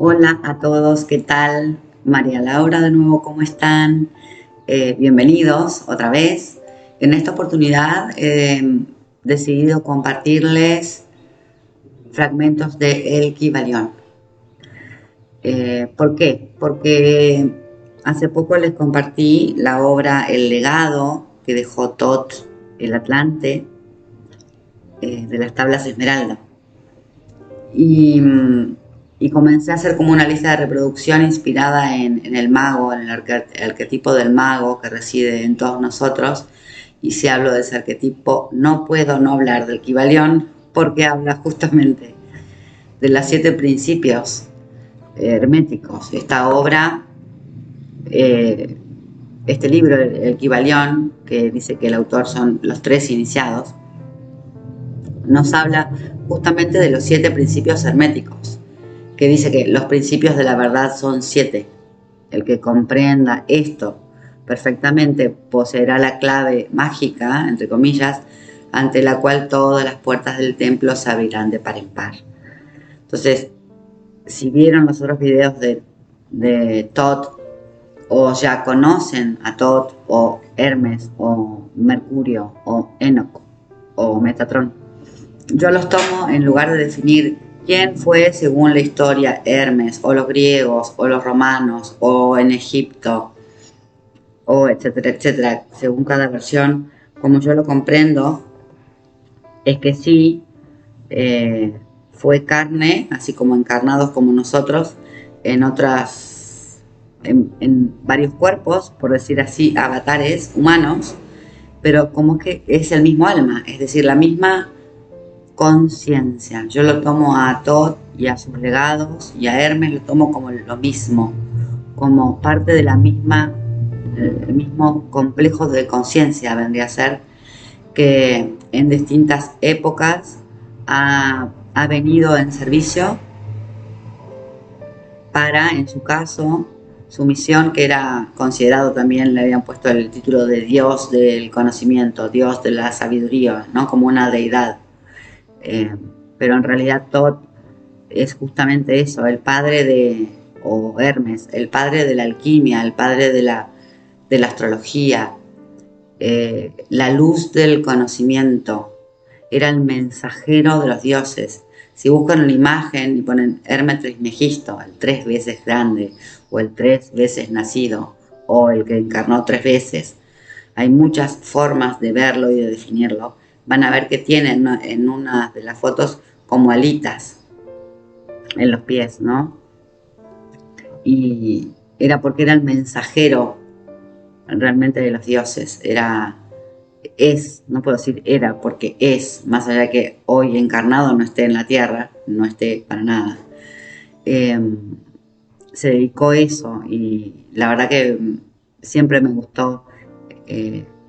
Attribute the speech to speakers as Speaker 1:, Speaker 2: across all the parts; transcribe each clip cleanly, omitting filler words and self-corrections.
Speaker 1: Hola a todos, ¿qué tal? María Laura, de nuevo, ¿cómo están? Bienvenidos otra vez. En esta oportunidad he decidido compartirles fragmentos de El Kybalión. ¿Por qué? Porque hace poco les compartí la obra El legado que dejó Thoth el Atlante, de las tablas Esmeralda. Y, y comencé a hacer como una lista de reproducción inspirada en el mago, en el arquetipo del mago que reside en todos nosotros. Y si hablo de ese arquetipo, no puedo no hablar del Kybalión, porque habla justamente de los 7 principios herméticos. Esta obra, eh, este libro, el Kybalión, que dice que el autor son los 3 iniciados, nos habla justamente de los 7 principios herméticos, que dice que los principios de la verdad son 7. El que comprenda esto perfectamente poseerá la clave mágica, entre comillas, ante la cual todas las puertas del templo se abrirán de par en par. Entonces, si vieron los otros videos de Thoth, o ya conocen a Thoth, o Hermes, o Mercurio, o Enoch, o Metatron, yo los tomo en lugar de definir quién fue según la historia Hermes, o los griegos, o los romanos, o en Egipto, o etcétera, etcétera, según cada versión. Como yo lo comprendo, es que sí, fue carne, así como encarnados como nosotros, en otras, en varios cuerpos, por decir así, avatares humanos, pero como que es el mismo alma, es decir, la misma conciencia. Yo lo tomo a Thoth y a sus legados, y a Hermes lo tomo como lo mismo, como parte de la misma, el mismo complejo de conciencia vendría a ser, que en distintas épocas ha venido en servicio para, en su caso, su misión, que era considerado también, le habían puesto el título de Dios del conocimiento, Dios de la sabiduría, ¿no? Como una deidad. Eh, pero en realidad Thoth es justamente eso, el padre de, o Hermes, el padre de la alquimia, el padre de la astrología, la luz del conocimiento, era el mensajero de los dioses. Si buscan una imagen y ponen Hermes Trismegisto, el 3 veces grande, o el 3 veces nacido, o el que encarnó 3 veces, hay muchas formas de verlo y de definirlo. Van a ver que tienen en una de las fotos como alitas en los pies, ¿no? Y era porque era el mensajero realmente de los dioses. No puedo decir era, porque es, más allá de que hoy encarnado no esté en la tierra, no esté para nada. Se dedicó a eso, y la verdad que siempre me gustó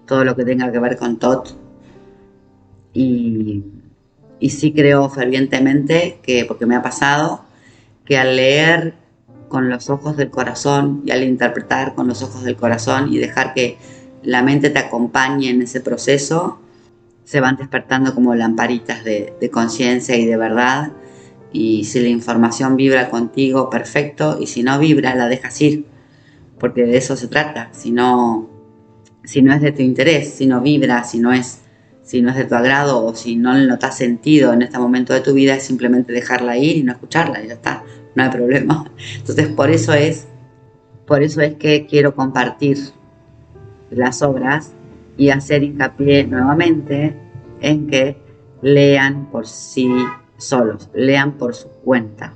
Speaker 1: todo lo que tenga que ver con Thoth, y, y sí creo fervientemente que, porque me ha pasado, que al leer con los ojos del corazón y al interpretar con los ojos del corazón y dejar que la mente te acompañe en ese proceso, se van despertando como lamparitas de conciencia y de verdad. Y si la información vibra contigo, perfecto, y si no vibra, la dejas ir, porque de eso se trata. Si no es de tu interés, si no vibra, si no es de tu agrado, o si no notas sentido en este momento de tu vida, es simplemente dejarla ir y no escucharla, y ya está, no hay problema. Entonces por eso es que quiero compartir las obras y hacer hincapié nuevamente en que lean por sí solos, lean por su cuenta,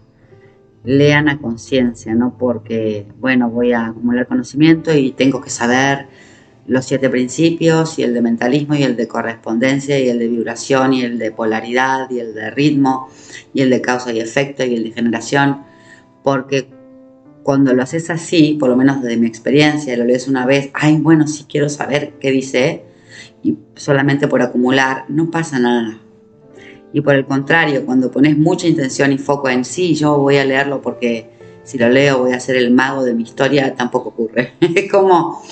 Speaker 1: lean a conciencia, no porque, bueno, voy a acumular conocimiento y tengo que saber los 7 principios, y el de mentalismo, y el de correspondencia, y el de vibración, y el de polaridad, y el de ritmo, y el de causa y efecto, y el de generación, porque cuando lo haces así, por lo menos desde mi experiencia, lo lees una vez, ay, bueno, sí quiero saber qué dice, y solamente por acumular, no pasa nada. Y por el contrario, cuando pones mucha intención y foco en sí, yo voy a leerlo porque si lo leo voy a ser el mago de mi historia, tampoco ocurre. Es como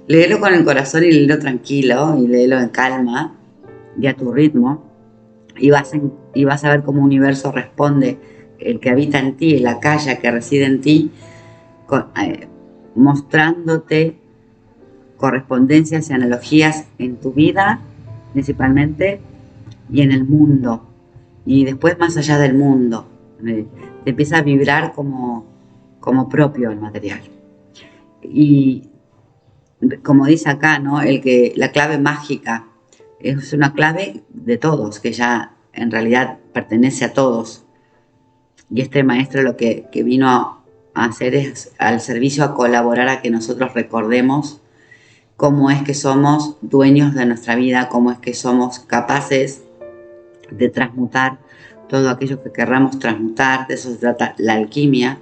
Speaker 1: léelo con el corazón y léelo tranquilo y léelo en calma y a tu ritmo, y vas a ver cómo el universo responde el que habita en ti, el Akasha que reside en ti, mostrándote correspondencias y analogías en tu vida, principalmente, y en el mundo, y después más allá del mundo. Te empieza a vibrar como propio el material. Y como dice acá, ¿no? La clave mágica es una clave de todos, que ya en realidad pertenece a todos. Y este maestro lo que vino a hacer es al servicio, a colaborar a que nosotros recordemos cómo es que somos dueños de nuestra vida, cómo es que somos capaces de transmutar todo aquello que querramos transmutar. De eso se trata la alquimia,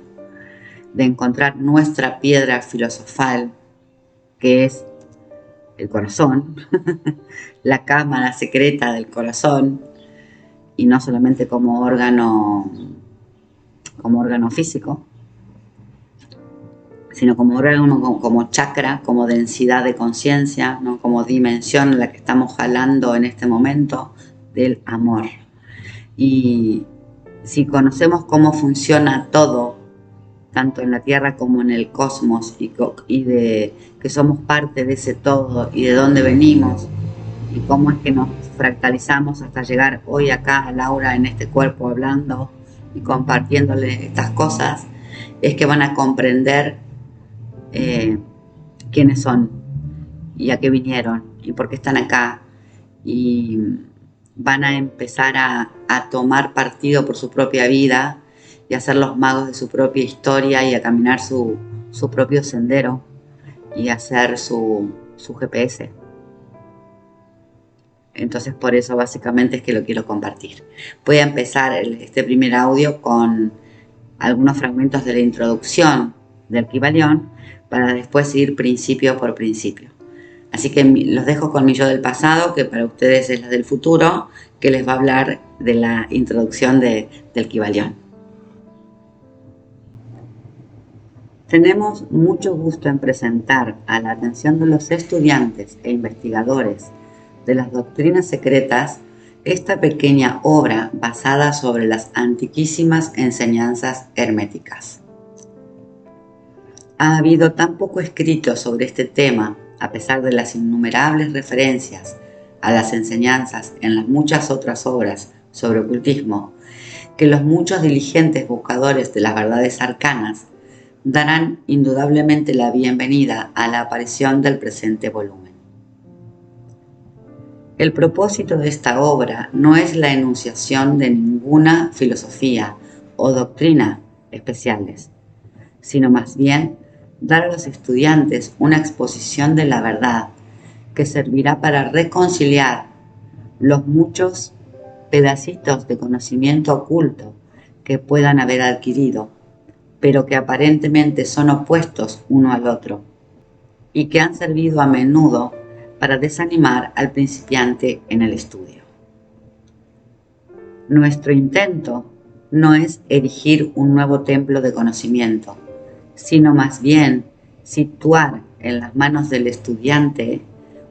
Speaker 1: de encontrar nuestra piedra filosofal, que es el corazón, la cámara secreta del corazón, y no solamente como órgano físico, sino como órgano, como chakra, como densidad de conciencia, ¿no? Como dimensión en la que estamos jalando en este momento del amor. Y si conocemos cómo funciona todo, tanto en la Tierra como en el cosmos, y de que somos parte de ese todo, y de dónde venimos, y cómo es que nos fractalizamos hasta llegar hoy acá a Laura en este cuerpo hablando y compartiéndole estas cosas, es que van a comprender quiénes son y a qué vinieron y por qué están acá, y van a empezar a tomar partido por su propia vida y a ser los magos de su propia historia y a caminar su propio sendero y a hacer su GPS. Entonces por eso básicamente es que lo quiero compartir. Voy a empezar este primer audio con algunos fragmentos de la introducción del Kybalión para después ir principio por principio. Así que los dejo con mi yo del pasado, que para ustedes es la del futuro, que les va a hablar de la introducción del Kybalión. Tenemos mucho gusto en presentar a la atención de los estudiantes e investigadores de las doctrinas secretas esta pequeña obra basada sobre las antiquísimas enseñanzas herméticas. Ha habido tan poco escrito sobre este tema, a pesar de las innumerables referencias a las enseñanzas en las muchas otras obras sobre ocultismo, que los muchos diligentes buscadores de las verdades arcanas darán indudablemente la bienvenida a la aparición del presente volumen. El propósito de esta obra no es la enunciación de ninguna filosofía o doctrina especiales, sino más bien dar a los estudiantes una exposición de la verdad que servirá para reconciliar los muchos pedacitos de conocimiento oculto que puedan haber adquirido, pero que aparentemente son opuestos uno al otro, y que han servido a menudo para desanimar al principiante en el estudio. Nuestro intento no es erigir un nuevo templo de conocimiento, sino más bien situar en las manos del estudiante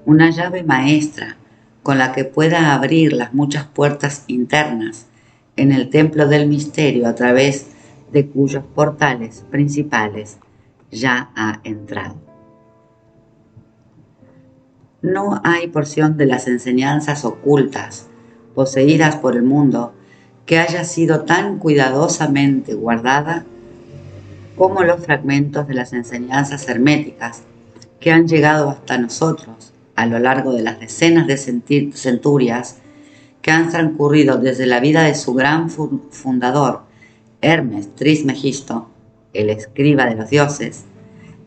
Speaker 1: una llave maestra con la que pueda abrir las muchas puertas internas en el templo del misterio a través de cuyos portales principales ya ha entrado. No hay porción de las enseñanzas ocultas poseídas por el mundo que haya sido tan cuidadosamente guardada como los fragmentos de las enseñanzas herméticas que han llegado hasta nosotros a lo largo de las decenas de centurias que han transcurrido desde la vida de su gran fundador, Hermes Trismegisto, el escriba de los dioses,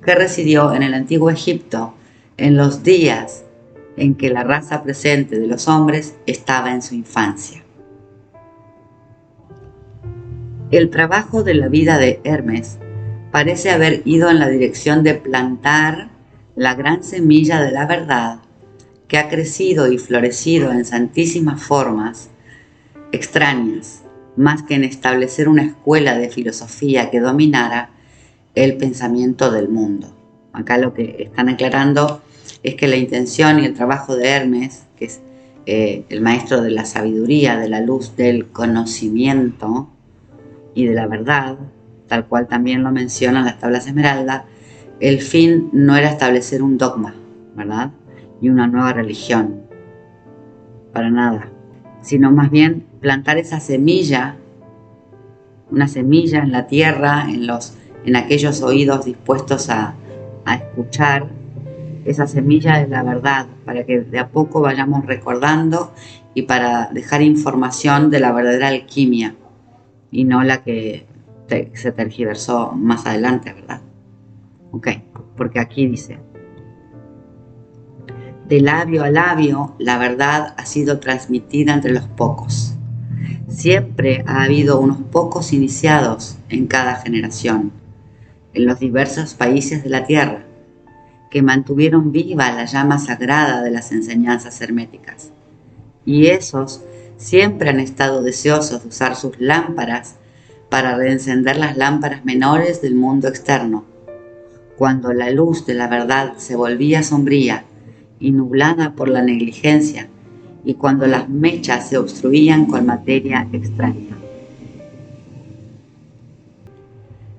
Speaker 1: que residió en el antiguo Egipto en los días en que la raza presente de los hombres estaba en su infancia. El trabajo de la vida de Hermes parece haber ido en la dirección de plantar la gran semilla de la verdad que ha crecido y florecido en santísimas formas extrañas, más que en establecer una escuela de filosofía que dominara el pensamiento del mundo. Acá lo que están aclarando es que la intención y el trabajo de Hermes, que es el maestro de la sabiduría, de la luz del conocimiento, y de la verdad, tal cual también lo mencionan las tablas esmeralda, el fin no era establecer un dogma, ¿verdad? Y una nueva religión, para nada, sino más bien plantar esa semilla, una semilla en la tierra, en aquellos oídos dispuestos a escuchar esa semilla de la verdad, para que de a poco vayamos recordando y para dejar información de la verdadera alquimia y no la que se tergiversó más adelante, ¿verdad? Ok, porque aquí dice: de labio a labio la verdad ha sido transmitida entre los pocos. Siempre ha habido unos pocos iniciados en cada generación, en los diversos países de la tierra, que mantuvieron viva la llama sagrada de las enseñanzas herméticas. Y esos siempre han estado deseosos de usar sus lámparas para reencender las lámparas menores del mundo externo. Cuando la luz de la verdad se volvía sombría y nublada por la negligencia, y cuando las mechas se obstruían con materia extraña.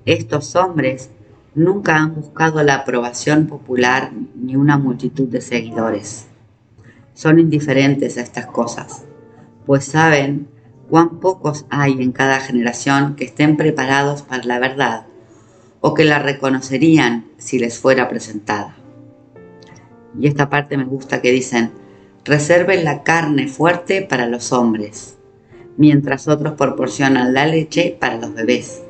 Speaker 1: Estos hombres nunca han buscado la aprobación popular ni una multitud de seguidores. Son indiferentes a estas cosas, pues saben cuán pocos hay en cada generación que estén preparados para la verdad o que la reconocerían si les fuera presentada. Y esta parte me gusta que dicen: reserven la carne fuerte para los hombres, mientras otros proporcionan la leche para los bebés.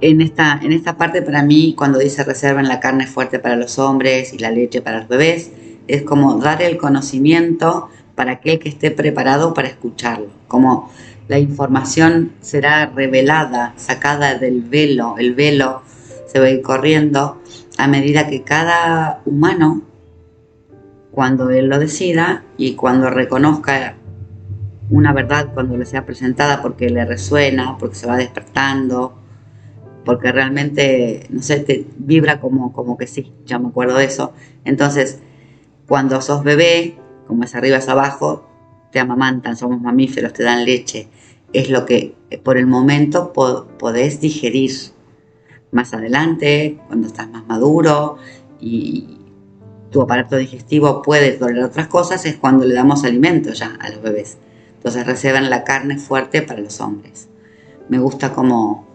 Speaker 1: En esta parte, para mí, cuando dice reserven la carne fuerte para los hombres y la leche para los bebés, es como dar el conocimiento para aquel que esté preparado para escucharlo. Como la información será revelada, sacada del velo, el velo se va a ir corriendo a medida que cada humano, cuando él lo decida y cuando reconozca una verdad, cuando le sea presentada porque le resuena, porque se va despertando, porque realmente, no sé, te vibra como que sí, ya me acuerdo de eso. Entonces, cuando sos bebé, como es arriba es abajo, te amamantan, somos mamíferos, te dan leche. Es lo que por el momento podés digerir. Más adelante, cuando estás más maduro y tu aparato digestivo puede tolerar otras cosas, es cuando le damos alimento ya a los bebés. Entonces reservan la carne fuerte para los hombres. Me gusta cómo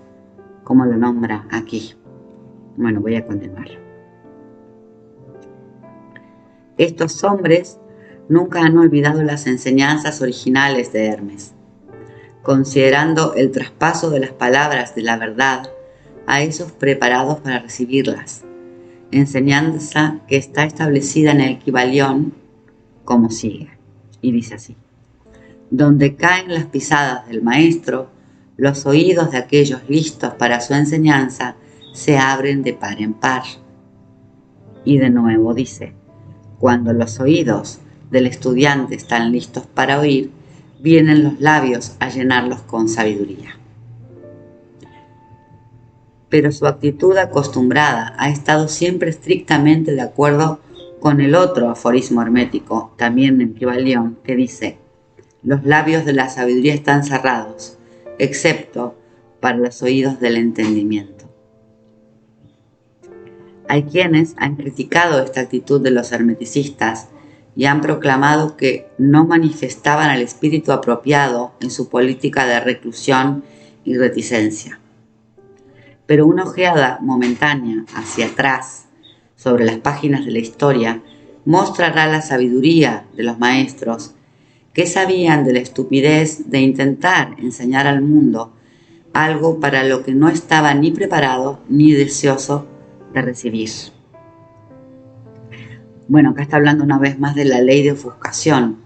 Speaker 1: lo nombra aquí. Bueno, voy a continuar. Estos hombres nunca han olvidado las enseñanzas originales de Hermes, considerando el traspaso de las palabras de la verdad a esos preparados para recibirlas, enseñanza que está establecida en el Kybalión como sigue, y dice así: donde caen las pisadas del maestro, los oídos de aquellos listos para su enseñanza se abren de par en par. Y de nuevo dice: cuando los oídos del estudiante están listos para oír, vienen los labios a llenarlos con sabiduría. Pero su actitud acostumbrada ha estado siempre estrictamente de acuerdo con el otro aforismo hermético, también en Kybalión, que dice: los labios de la sabiduría están cerrados, excepto para los oídos del entendimiento. Hay quienes han criticado esta actitud de los hermeticistas y han proclamado que no manifestaban el espíritu apropiado en su política de reclusión y reticencia. Pero una ojeada momentánea hacia atrás sobre las páginas de la historia mostrará la sabiduría de los maestros que sabían de la estupidez de intentar enseñar al mundo algo para lo que no estaba ni preparado ni deseoso de recibir. Bueno, acá está hablando una vez más de la ley de ofuscación,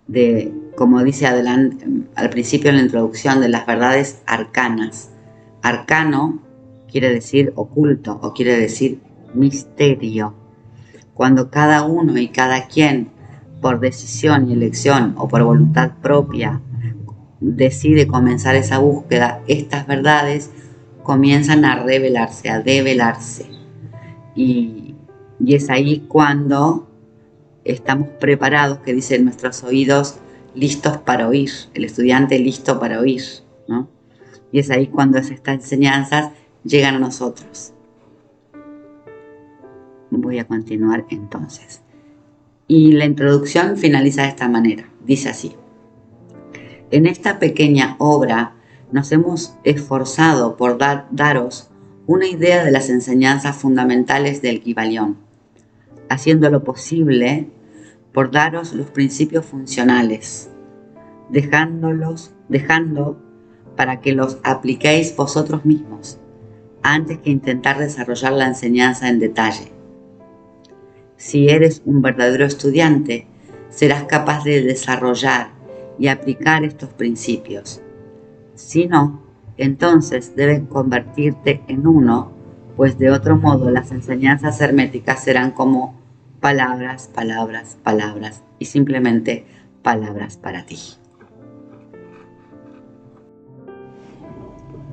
Speaker 1: de, como dice al principio en la introducción, de las verdades arcanas. Arcano quiere decir oculto o quiere decir misterio. Cuando cada uno y cada quien, por decisión y elección o por voluntad propia, decide comenzar esa búsqueda, estas verdades comienzan a revelarse, a develarse. Y es ahí cuando estamos preparados, que dicen nuestros oídos, listos para oír, el estudiante listo para oír, ¿no? Y es ahí cuando estas enseñanzas llegan a nosotros. Voy a continuar entonces. Y la introducción finaliza de esta manera. Dice así: en esta pequeña obra nos hemos esforzado por daros una idea de las enseñanzas fundamentales del Kybalión, haciendo lo posible por daros los principios funcionales, dejando para que los apliquéis vosotros mismos, antes que intentar desarrollar la enseñanza en detalle. Si eres un verdadero estudiante, serás capaz de desarrollar y aplicar estos principios. Si no, entonces debes convertirte en uno, pues de otro modo las enseñanzas herméticas serán como palabras, palabras, palabras y simplemente palabras para ti.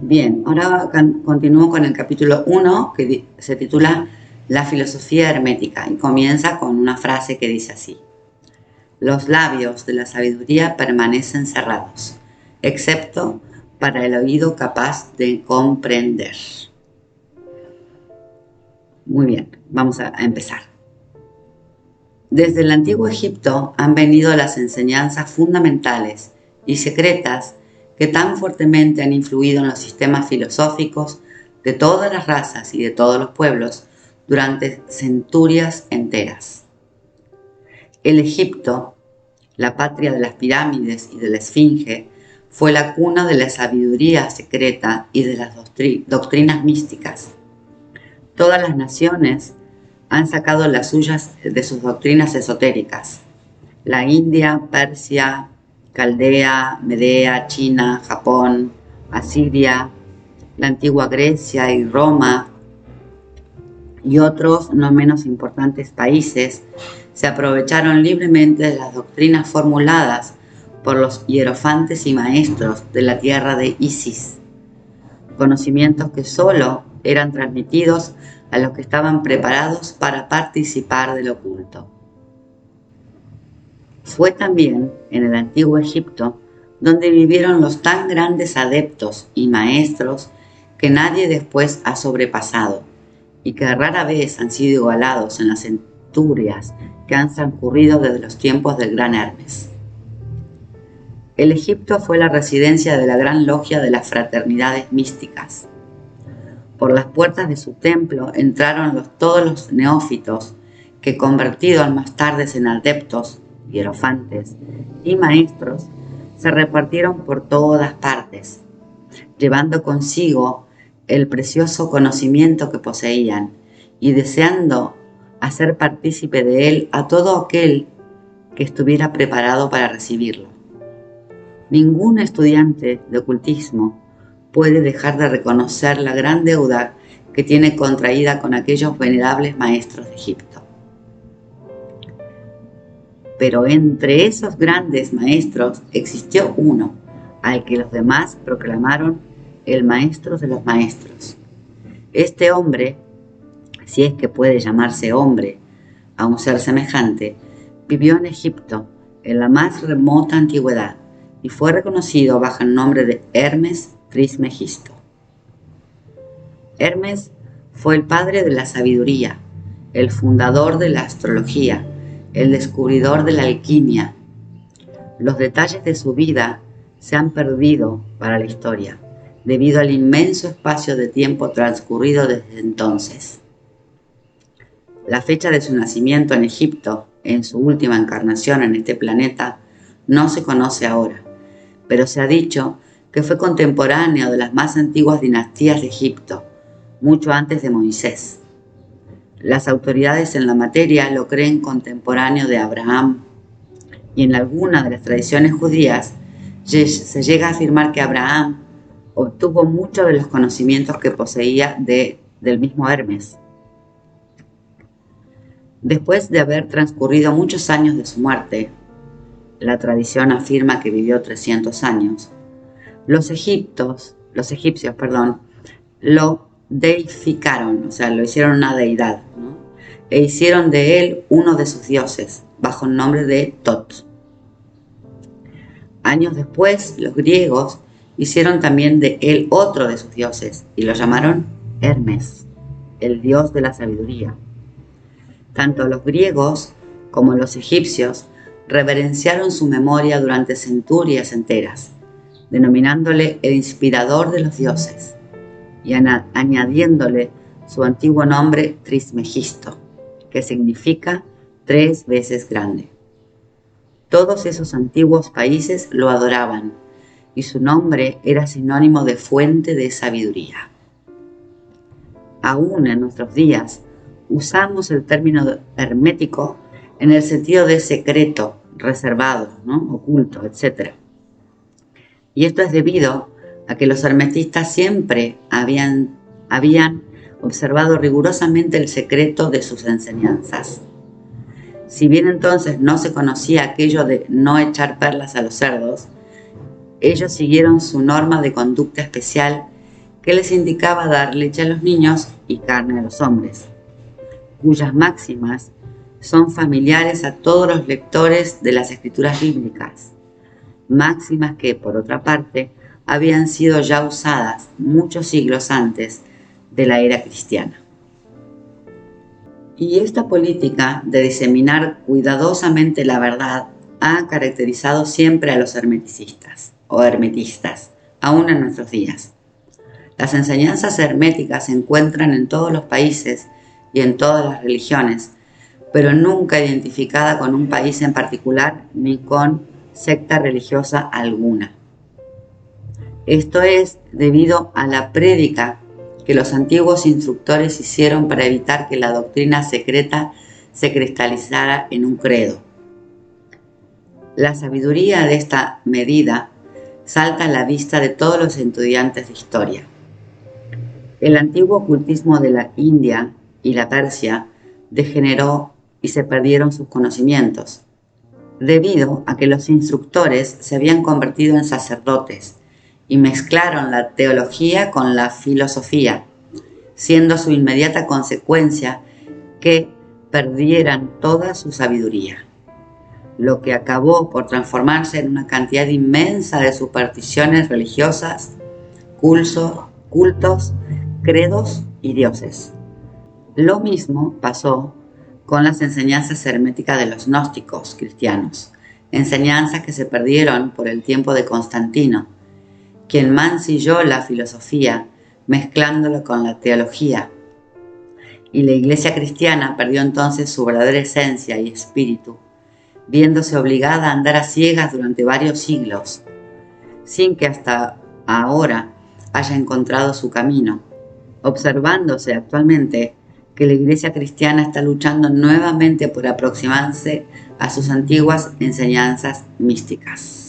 Speaker 1: Bien, ahora continúo con el capítulo 1 que se titula La filosofía hermética y comienza con una frase que dice así: los labios de la sabiduría permanecen cerrados, excepto para el oído capaz de comprender. Muy bien, vamos a empezar. Desde el antiguo Egipto han venido las enseñanzas fundamentales y secretas que tan fuertemente han influido en los sistemas filosóficos de todas las razas y de todos los pueblos durante centurias enteras. El Egipto, la patria de las pirámides y de la esfinge, fue la cuna de la sabiduría secreta y de las doctrinas místicas. Todas las naciones han sacado las suyas de sus doctrinas esotéricas. La India, Persia, Caldea, Medea, China, Japón, Asiria, la antigua Grecia y Roma y otros no menos importantes países se aprovecharon libremente de las doctrinas formuladas por los hierofantes y maestros de la tierra de Isis, conocimientos que solo eran transmitidos a los que estaban preparados para participar del oculto. Fue también en el antiguo Egipto donde vivieron los tan grandes adeptos y maestros que nadie después ha sobrepasado y que rara vez han sido igualados en las centurias que han transcurrido desde los tiempos del gran Hermes. El Egipto fue la residencia de la gran logia de las fraternidades místicas. Por las puertas de su templo entraron todos los neófitos que, convertidos más tarde en adeptos, hierofantes y maestros, se repartieron por todas partes, llevando consigo el precioso conocimiento que poseían y deseando hacer partícipe de él a todo aquel que estuviera preparado para recibirlo. Ningún estudiante de ocultismo puede dejar de reconocer la gran deuda que tiene contraída con aquellos venerables maestros de Egipto. Pero entre esos grandes maestros existió uno, al que los demás proclamaron el maestro de los maestros. Este hombre, si es que puede llamarse hombre a un ser semejante, vivió en Egipto en la más remota antigüedad y fue reconocido bajo el nombre de Hermes Trismegisto. Hermes fue el padre de la sabiduría, el fundador de la astrología, el descubridor de la alquimia. Los detalles de su vida se han perdido para la historia, debido al inmenso espacio de tiempo transcurrido desde entonces. La fecha de su nacimiento en Egipto, en su última encarnación en este planeta, no se conoce ahora, pero se ha dicho que fue contemporáneo de las más antiguas dinastías de Egipto, mucho antes de Moisés. Las autoridades en la materia lo creen contemporáneo de Abraham, y en alguna de las tradiciones judías se llega a afirmar que Abraham obtuvo muchos de los conocimientos que poseía del mismo Hermes. Después de haber transcurrido muchos años de su muerte, la tradición afirma que vivió 300 años, los egipcios, lo deificaron, o sea, lo hicieron una deidad, ¿no? E hicieron de él uno de sus dioses, bajo el nombre de Tot. Años después, los griegos hicieron también de él otro de sus dioses y lo llamaron Hermes, el dios de la sabiduría. Tanto los griegos como los egipcios reverenciaron su memoria durante centurias enteras, denominándole el inspirador de los dioses y añadiéndole su antiguo nombre Trismegisto, que significa 3 veces grande. Todos esos antiguos países lo adoraban y su nombre era sinónimo de fuente de sabiduría. Aún en nuestros días usamos el término hermético en el sentido de secreto, reservado, ¿no? Oculto, etc. Y esto es debido a que los hermetistas siempre habían observado rigurosamente el secreto de sus enseñanzas. Si bien entonces no se conocía aquello de no echar perlas a los cerdos, ellos siguieron su norma de conducta especial que les indicaba dar leche a los niños y carne a los hombres, cuyas máximas son familiares a todos los lectores de las escrituras bíblicas, máximas que, por otra parte, habían sido ya usadas muchos siglos antes de la era cristiana. Y esta política de diseminar cuidadosamente la verdad ha caracterizado siempre a los hermeticistas o hermetistas, aún en nuestros días. Las enseñanzas herméticas se encuentran en todos los países y en todas las religiones, pero nunca identificada con un país en particular ni con secta religiosa alguna. Esto es debido a la prédica que los antiguos instructores hicieron para evitar que la doctrina secreta se cristalizara en un credo. La sabiduría de esta medida salta a la vista de todos los estudiantes de historia. El antiguo ocultismo de la India y la Persia degeneró y se perdieron sus conocimientos, debido a que los instructores se habían convertido en sacerdotes y mezclaron la teología con la filosofía, siendo su inmediata consecuencia que perdieran toda su sabiduría, lo que acabó por transformarse en una cantidad inmensa de supersticiones religiosas, cultos, credos y dioses. Lo mismo pasó con las enseñanzas herméticas de los gnósticos cristianos, enseñanzas que se perdieron por el tiempo de Constantino, quien mancilló la filosofía mezclándola con la teología. Y la Iglesia cristiana perdió entonces su verdadera esencia y espíritu, viéndose obligada a andar a ciegas durante varios siglos, sin que hasta ahora haya encontrado su camino, observándose actualmente que la Iglesia cristiana está luchando nuevamente por aproximarse a sus antiguas enseñanzas místicas.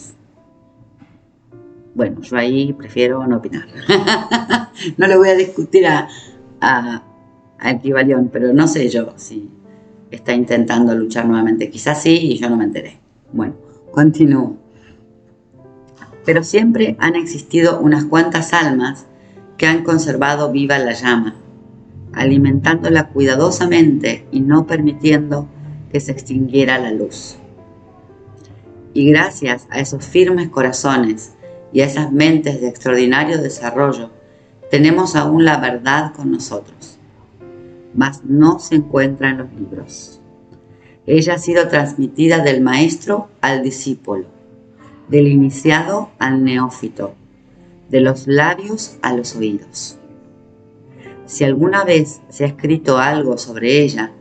Speaker 1: Bueno, yo ahí prefiero no opinar. No le voy a discutir a Equivalión, pero no sé yo si está intentando luchar nuevamente. Quizás sí y yo no me enteré. Bueno, continúo. Pero siempre han existido unas cuantas almas que han conservado viva la llama, alimentándola cuidadosamente y no permitiendo que se extinguiera la luz. Y gracias a esos firmes corazones y a esas mentes de extraordinario desarrollo, tenemos aún la verdad con nosotros, mas no se encuentra en los libros. Ella ha sido transmitida del maestro al discípulo, del iniciado al neófito, de los labios a los oídos. Si alguna vez se ha escrito algo sobre ella,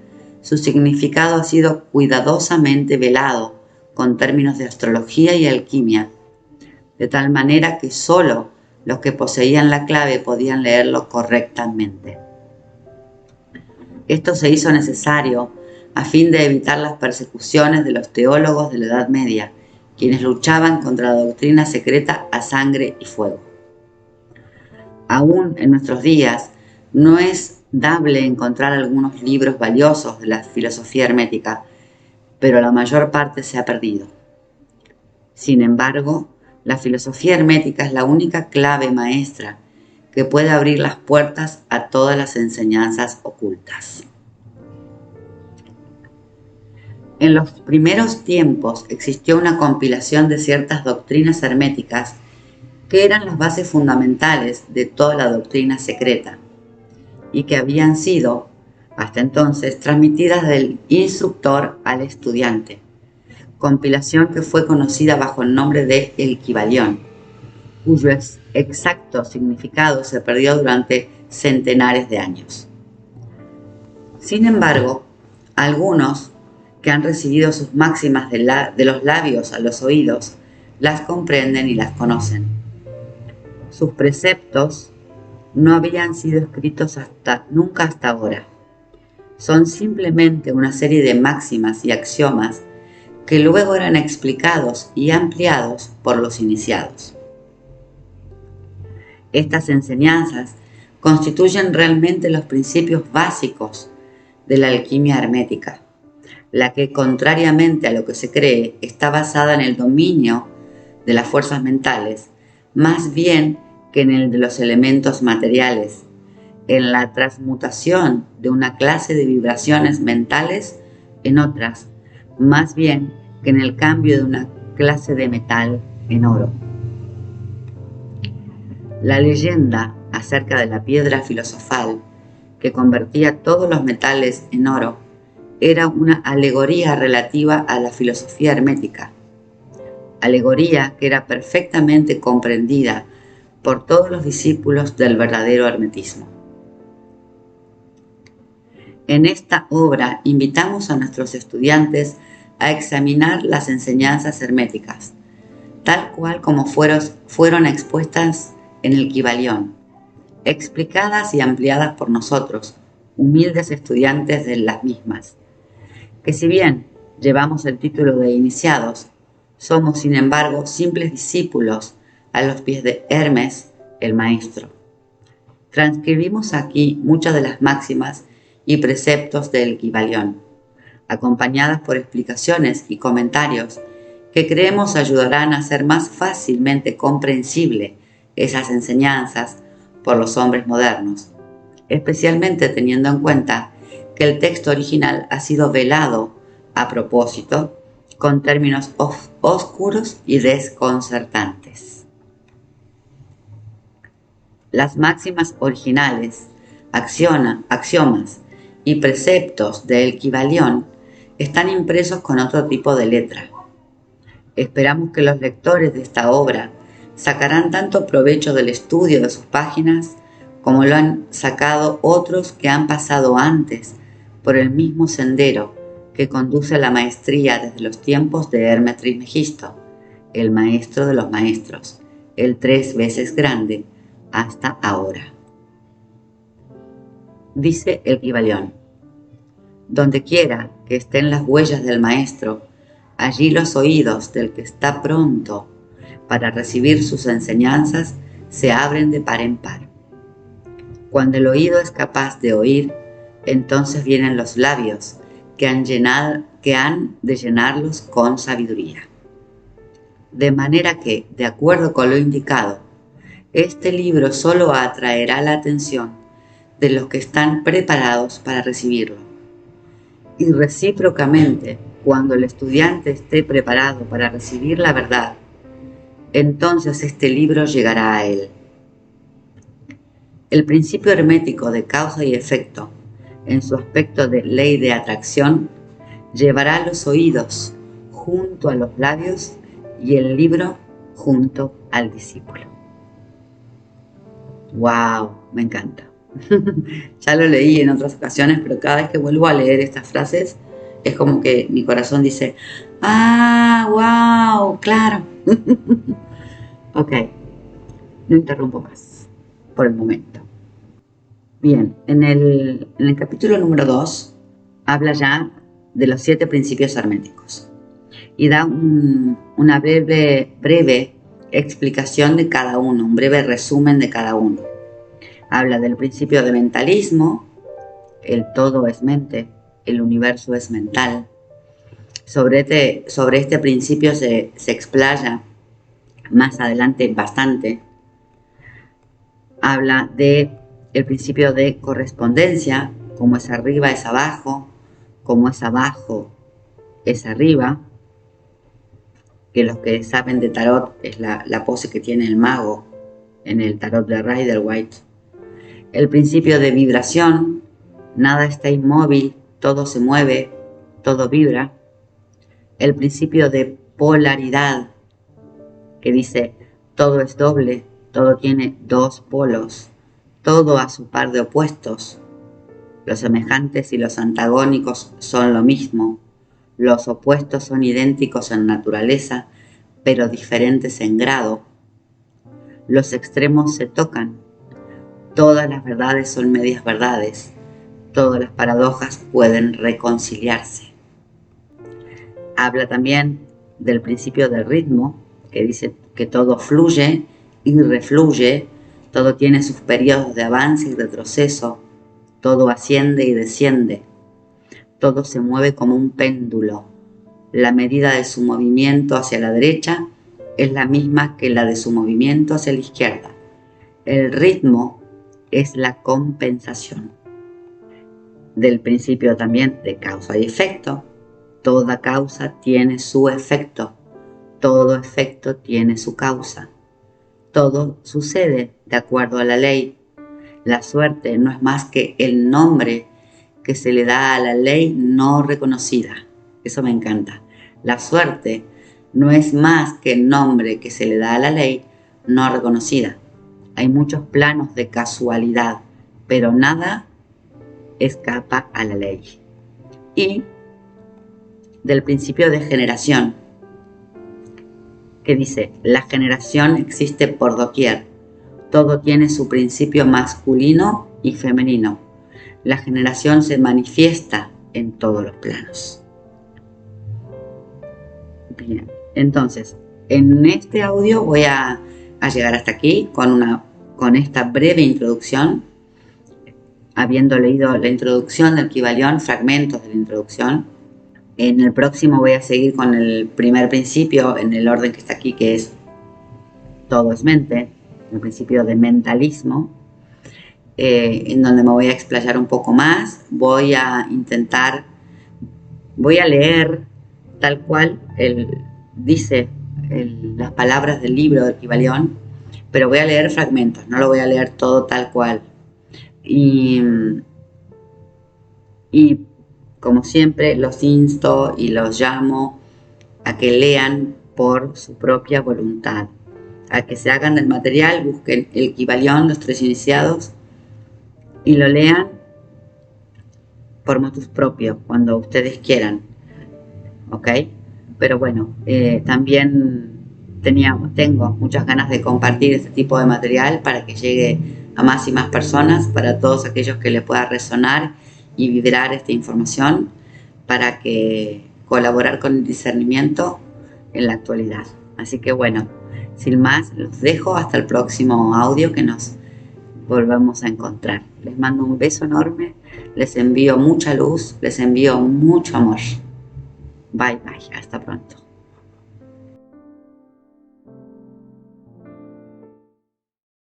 Speaker 1: su significado ha sido cuidadosamente velado con términos de astrología y alquimia, de tal manera que solo los que poseían la clave podían leerlo correctamente. Esto se hizo necesario a fin de evitar las persecuciones de los teólogos de la Edad Media, quienes luchaban contra la doctrina secreta a sangre y fuego. Aún en nuestros días, no es dable encontrar algunos libros valiosos de la filosofía hermética, pero la mayor parte se ha perdido. Sin embargo, la filosofía hermética es la única clave maestra que puede abrir las puertas a todas las enseñanzas ocultas. En los primeros tiempos existió una compilación de ciertas doctrinas herméticas que eran las bases fundamentales de toda la doctrina secreta y que habían sido, hasta entonces, transmitidas del instructor al estudiante, compilación que fue conocida bajo el nombre de El Kybalión, cuyo exacto significado se perdió durante centenares de años. Sin embargo, algunos que han recibido sus máximas de los labios a los oídos, las comprenden y las conocen. Sus preceptos no habían sido escritos nunca hasta ahora. Son simplemente una serie de máximas y axiomas que luego eran explicados y ampliados por los iniciados. Estas enseñanzas constituyen realmente los principios básicos de la alquimia hermética, la que, contrariamente a lo que se cree, está basada en el dominio de las fuerzas mentales, más bien que en el de los elementos materiales, en la transmutación de una clase de vibraciones mentales en otras, más bien que en el cambio de una clase de metal en oro. La leyenda acerca de la piedra filosofal que convertía todos los metales en oro era una alegoría relativa a la filosofía hermética, alegoría que era perfectamente comprendida por todos los discípulos del verdadero hermetismo. En esta obra invitamos a nuestros estudiantes a examinar las enseñanzas herméticas, tal cual como fueron expuestas en el Kybalión, explicadas y ampliadas por nosotros, humildes estudiantes de las mismas, que si bien llevamos el título de iniciados, somos sin embargo simples discípulos a los pies de Hermes, el maestro. Transcribimos aquí muchas de las máximas y preceptos del Kybalión, acompañadas por explicaciones y comentarios que creemos ayudarán a hacer más fácilmente comprensible esas enseñanzas por los hombres modernos, especialmente teniendo en cuenta que el texto original ha sido velado a propósito con términos oscuros y desconcertantes. Las máximas originales, axiomas y preceptos del Kybalión están impresos con otro tipo de letra. Esperamos que los lectores de esta obra sacarán tanto provecho del estudio de sus páginas como lo han sacado otros que han pasado antes por el mismo sendero que conduce a la maestría desde los tiempos de Hermes Trismegisto, el maestro de los maestros, el 3 veces grande, hasta ahora. Dice el Kybalión: donde quiera que estén las huellas del maestro, allí los oídos del que está pronto para recibir sus enseñanzas se abren de par en par. Cuando el oído es capaz de oír, entonces vienen los labios que han de llenarlos con sabiduría. De manera que, de acuerdo con lo indicado, este libro solo atraerá la atención de los que están preparados para recibirlo. Y recíprocamente, cuando el estudiante esté preparado para recibir la verdad, entonces este libro llegará a él. El principio hermético de causa y efecto, en su aspecto de ley de atracción, llevará los oídos junto a los labios y el libro junto al discípulo. ¡Wow! Me encanta. Ya lo leí en otras ocasiones, pero cada vez que vuelvo a leer estas frases es como que mi corazón dice: ¡ah, wow! ¡Claro! Ok, no interrumpo más por el momento. Bien, en el capítulo número 2 habla ya de los 7 principios herméticos y da una breve explicación de cada uno, un breve resumen de cada uno. Habla del principio de mentalismo, el todo es mente, el universo es mental. Sobre este principio se explaya más adelante bastante. Habla de el principio de correspondencia, como es arriba es abajo, como es abajo es arriba. que los que saben de tarot es la pose que tiene el mago en el tarot de Rider-Waite. El principio de vibración, nada está inmóvil, todo se mueve, todo vibra. El principio de polaridad, que dice todo es doble, todo tiene dos polos, todo a su par de opuestos. Los semejantes y los antagónicos son lo mismo. Los opuestos son idénticos en naturaleza, pero diferentes en grado. Los extremos se tocan. Todas las verdades son medias verdades. Todas las paradojas pueden reconciliarse. Habla también del principio del ritmo, que dice que todo fluye y refluye, todo tiene sus periodos de avance y retroceso, todo asciende y desciende, todo se mueve como un péndulo. La medida de su movimiento hacia la derecha es la misma que la de su movimiento hacia la izquierda. El ritmo es la compensación. Del principio también de causa y efecto, toda causa tiene su efecto, todo efecto tiene su causa. Todo sucede de acuerdo a la ley. La suerte no es más que el nombre que se le da a la ley no reconocida. Eso me encanta. La suerte no es más que el nombre que se le da a la ley no reconocida. Hay muchos planos de casualidad, pero nada escapa a la ley. Y del principio de generación, que dice, la generación existe por doquier, todo tiene su principio masculino y femenino. La generación se manifiesta en todos los planos. Bien, entonces, en este audio voy a llegar hasta aquí con esta breve introducción, habiendo leído la introducción del Kybalión, fragmentos de la introducción. En el próximo voy a seguir con el primer principio en el orden que está aquí, que es todo es mente, el principio de mentalismo, en donde me voy a explayar un poco más. Voy a leer tal cual dice las palabras del libro del Kybalión, pero voy a leer fragmentos, no lo voy a leer todo tal cual. Y como siempre los insto y los llamo a que lean por su propia voluntad, a que se hagan del material, busquen el Kybalión, los 3 iniciados, y lo lean por motus propio, cuando ustedes quieran, ¿ok? Pero bueno, también tengo muchas ganas de compartir este tipo de material para que llegue a más y más personas, para todos aquellos que les pueda resonar y vibrar esta información, para que colaborar con el discernimiento en la actualidad. Así que bueno, sin más, los dejo hasta el próximo audio que nos volvamos a encontrar. Les mando un beso enorme, les envío mucha luz, les envío mucho amor. Bye bye, hasta pronto.